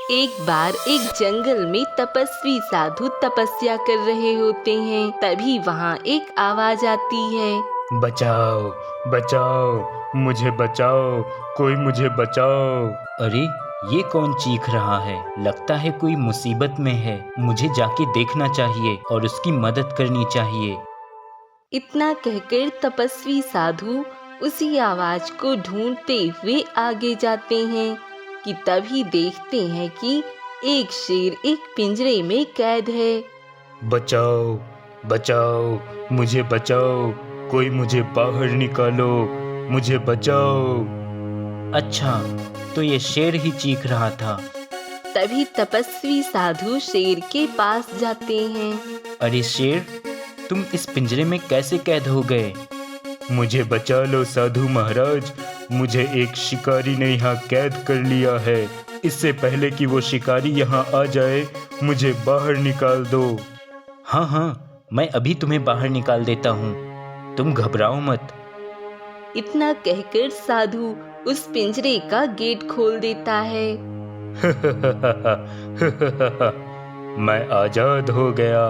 एक बार एक जंगल में तपस्वी साधु तपस्या कर रहे होते हैं। तभी वहाँ एक आवाज आती है, बचाओ बचाओ, मुझे बचाओ, कोई मुझे बचाओ। अरे ये कौन चीख रहा है? लगता है कोई मुसीबत में है। मुझे जाके देखना चाहिए और उसकी मदद करनी चाहिए। इतना कहकर तपस्वी साधु उसी आवाज को ढूंढते हुए आगे जाते हैं कि तभी देखते हैं कि एक शेर एक पिंजरे में कैद है। बचाओ बचाओ, मुझे बचाओ, कोई मुझे बाहर निकालो, मुझे बचाओ। अच्छा, तो ये शेर ही चीख रहा था। तभी तपस्वी साधु शेर के पास जाते हैं। अरे शेर, तुम इस पिंजरे में कैसे कैद हो गए? मुझे बचा लो साधु महाराज, मुझे एक शिकारी ने यहाँ कैद कर लिया है। इससे पहले कि वो शिकारी यहाँ आ जाए, मुझे बाहर निकाल दो। हाँ हाँ, मैं अभी तुम्हें बाहर निकाल देता हूँ, तुम घबराओ मत। इतना कहकर साधु उस पिंजरे का गेट खोल देता है। मैं आजाद हो गया।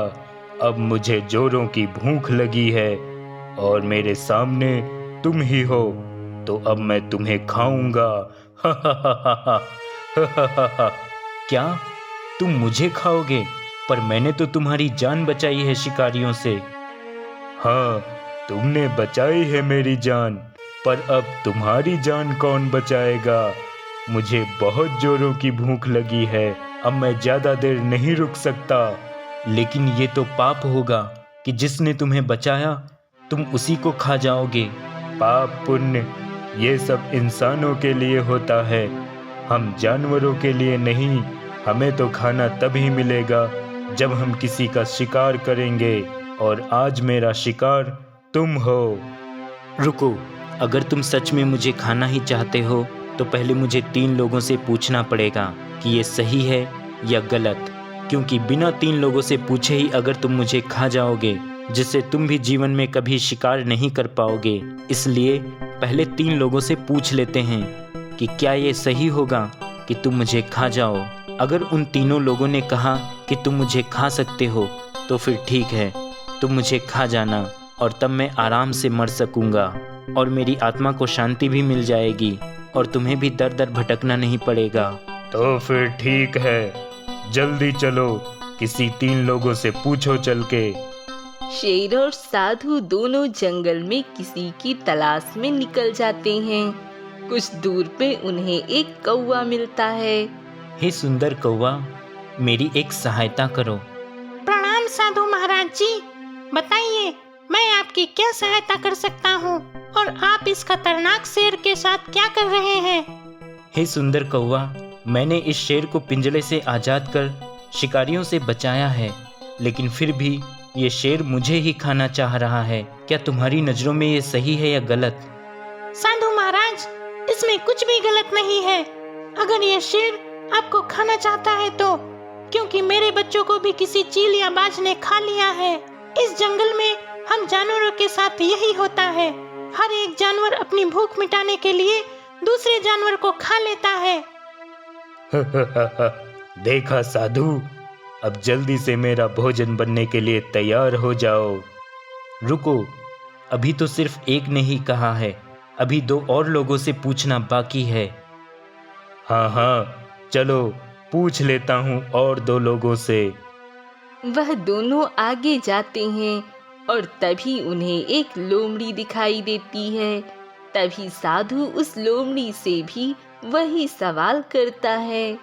अब मुझे जोरों की भूख लगी है और मेरे सामने तुम ही हो, तो अब मैं तुम्हें खाऊंगा। क्या तुम मुझे खाओगे? पर मैंने तो तुम्हारी जान बचाई है शिकारियों से। हाँ, तुमने बचाई है मेरी जान, पर अब तुम्हारी जान कौन बचाएगा? मुझे बहुत जोरों की भूख लगी है, अब मैं ज्यादा देर नहीं रुक सकता। लेकिन ये तो पाप होगा कि जिसने तुम्हें बचाया तुम उसी को खा जाओगे। पाप पुण्य ये सब इंसानों के लिए होता है, हम जानवरों के लिए नहीं। हमें तो खाना तभी मिलेगा जब हम किसी का शिकार करेंगे, और आज मेरा शिकार तुम हो। रुको, अगर तुम सच में मुझे खाना ही चाहते हो तो पहले मुझे 3 लोगों से पूछना पड़ेगा कि ये सही है या गलत, क्योंकि बिना 3 लोगों से पूछे ही अगर तुम मुझे खा जाओगे, जिससे तुम भी जीवन में कभी शिकार नहीं कर पाओगे। इसलिए पहले 3 लोगों से पूछ लेते हैं कि क्या ये सही होगा कि तुम मुझे खा जाओ। अगर उन तीनों लोगों ने कहा कि तुम मुझे खा सकते हो तो फिर ठीक है, तुम मुझे खा जाना और तब मैं आराम से मर सकूंगा और मेरी आत्मा को शांति भी मिल जाएगी और तुम्हें भी दर दर भटकना नहीं पड़ेगा। तो फिर ठीक है, जल्दी चलो, किसी 3 लोगों से पूछो चल के। शेर और साधु दोनों जंगल में किसी की तलाश में निकल जाते हैं। कुछ दूर पे उन्हें एक कौवा मिलता है। हे सुंदर कौवा, मेरी एक सहायता करो। प्रणाम साधु महाराज जी, बताइए मैं आपकी क्या सहायता कर सकता हूँ और आप इस खतरनाक शेर के साथ क्या कर रहे हैं? हे सुंदर कौवा, मैंने इस शेर को पिंजरे से आजाद कर शिकारियों से बचाया है, लेकिन फिर भी ये शेर मुझे ही खाना चाह रहा है। क्या तुम्हारी नजरों में ये सही है या गलत? साधु महाराज, इसमें कुछ भी गलत नहीं है। अगर ये शेर आपको खाना चाहता है तो, क्योंकि मेरे बच्चों को भी किसी चील या बाज ने खा लिया है। इस जंगल में हम जानवरों के साथ यही होता है, हर एक जानवर अपनी भूख मिटाने के लिए दूसरे जानवर को खा लेता है। देखा साधु, अब जल्दी से मेरा भोजन बनने के लिए तैयार हो जाओ। रुको, अभी तो सिर्फ एक ने ही कहा है, अभी 2 और लोगों से पूछना बाकी है। हाँ हाँ, चलो पूछ लेता हूँ और 2 लोगों से। वह दोनों आगे जाते हैं और तभी उन्हें एक लोमड़ी दिखाई देती है। तभी साधु उस लोमड़ी से भी वही सवाल करता है।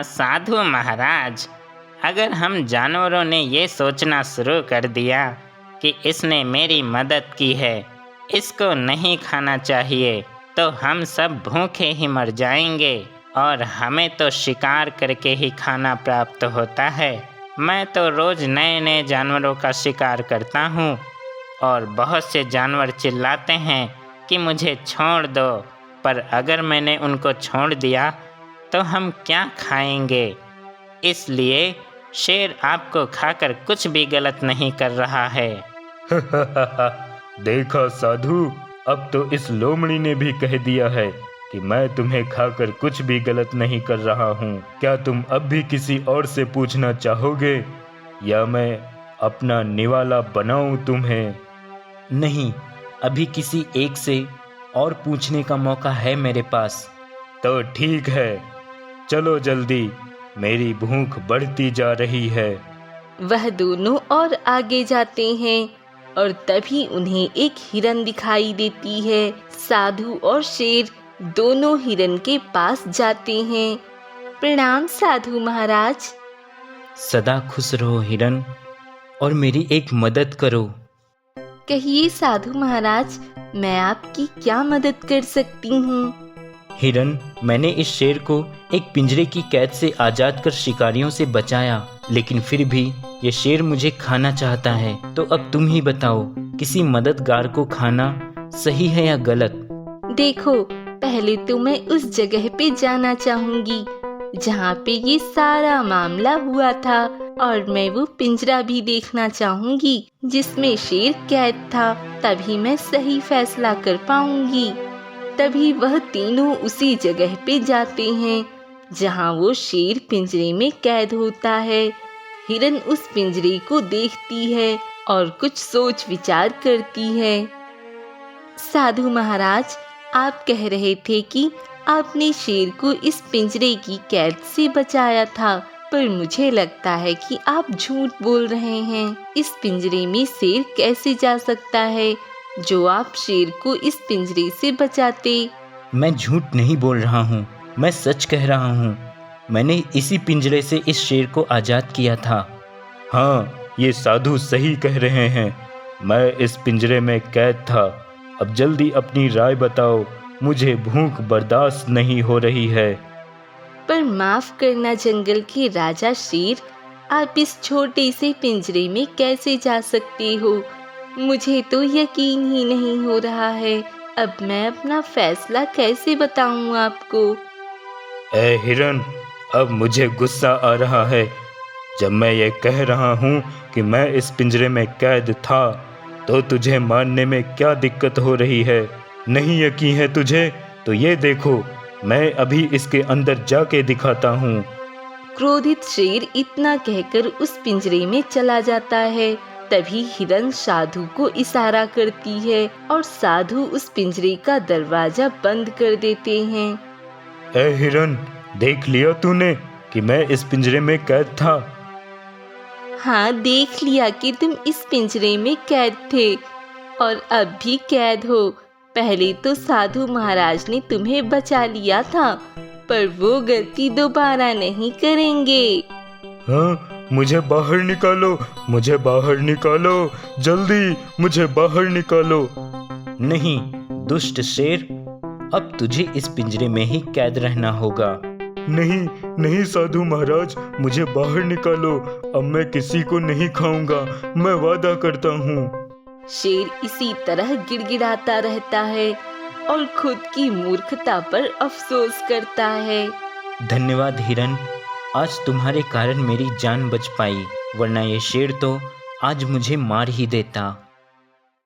साधु महाराज, अगर हम जानवरों ने ये सोचना शुरू कर दिया कि इसने मेरी मदद की है, इसको नहीं खाना चाहिए, तो हम सब भूखे ही मर जाएंगे और हमें तो शिकार करके ही खाना प्राप्त होता है। मैं तो रोज नए नए जानवरों का शिकार करता हूँ और बहुत से जानवर चिल्लाते हैं कि मुझे छोड़ दो, पर अगर मैंने उनको छोड़ दिया तो हम क्या खाएंगे? इसलिए शेर आपको खाकर कुछ भी गलत नहीं कर रहा है। देखा साधु, अब तो इस लोमड़ी ने भी कह दिया है कि मैं तुम्हें खाकर कुछ भी गलत नहीं कर रहा हूँ। क्या तुम अब भी किसी और से पूछना चाहोगे या मैं अपना निवाला बनाऊं तुम्हें? नहीं, अभी किसी एक से और पूछने का मौका है मेरे पास। तो ठीक है, चलो जल्दी, मेरी भूख बढ़ती जा रही है। वह दोनों और आगे जाते हैं और तभी उन्हें एक हिरन दिखाई देती है। साधु और शेर दोनों हिरन के पास जाते हैं। प्रणाम साधु महाराज। सदा खुश रहो हिरन, और मेरी एक मदद करो। कहिए साधु महाराज, मैं आपकी क्या मदद कर सकती हूँ? हिरन, मैंने इस शेर को एक पिंजरे की कैद से आजाद कर शिकारियों से बचाया, लेकिन फिर भी ये शेर मुझे खाना चाहता है। तो अब तुम ही बताओ, किसी मददगार को खाना सही है या गलत? देखो, पहले तो मैं उस जगह पे जाना चाहूंगी जहाँ पे ये सारा मामला हुआ था, और मैं वो पिंजरा भी देखना चाहूंगी जिसमें शेर कैद था। तभी मैं सही फैसला कर पाऊंगी। तभी वह तीनों उसी जगह पे जाते हैं जहाँ वो शेर पिंजरे में कैद होता है। हिरन उस पिंजरे को देखती है और कुछ सोच विचार करती है। साधु महाराज, आप कह रहे थे कि आपने शेर को इस पिंजरे की कैद से बचाया था, पर मुझे लगता है कि आप झूठ बोल रहे हैं। इस पिंजरे में शेर कैसे जा सकता है जो आप शेर को इस पिंजरे से बचाते? मैं झूठ नहीं बोल रहा हूँ, मैं सच कह रहा हूँ। मैंने इसी पिंजरे से इस शेर को आजाद किया था। हाँ, ये साधु सही कह रहे हैं। मैं इस पिंजरे में कैद था। अब जल्दी अपनी राय बताओ, मुझे भूख बर्दाश्त नहीं हो रही है। पर माफ करना जंगल के राजा शेर, आप इस छोटे से पिंजरे में कैसे जा सकते हो? मुझे तो यकीन ही नहीं हो रहा है। अब मैं अपना फैसला कैसे बताऊं आपको? ए हिरन, अब मुझे गुस्सा आ रहा है। जब मैं ये कह रहा हूँ कि मैं इस पिंजरे में कैद था, तो तुझे मानने में क्या दिक्कत हो रही है? नहीं यकीन है तुझे? तो ये देखो, मैं अभी इसके अंदर जाके दिखाता हूँ। क्रोधित शेर इतना कहकर उस पिंजरे में चला जाता है। तभी हिरन साधु को इशारा करती है और साधु उस पिंजरे का दरवाजा बंद कर देते हैं। ए हिरन, देख लिया तूने कि मैं इस पिंजरे में कैद था? हाँ, देख लिया कि तुम इस पिंजरे में कैद थे और अब भी कैद हो। पहले तो साधु महाराज ने तुम्हें बचा लिया था, पर वो गलती दोबारा नहीं करेंगे। हाँ, मुझे बाहर निकालो, मुझे बाहर निकालो, जल्दी मुझे बाहर निकालो। नहीं दुष्ट शेर, अब तुझे इस पिंजरे में ही कैद रहना होगा। नहीं नहीं साधु महाराज, मुझे बाहर निकालो। अब मैं किसी को नहीं खाऊंगा, मैं वादा करता हूँ। शेर इसी तरह गिड़गिड़ाता रहता है और खुद की मूर्खता पर अफसोस करता है। धन्यवाद हिरन, आज तुम्हारे कारण मेरी जान बच पाई, वरना ये शेर तो आज मुझे मार ही देता।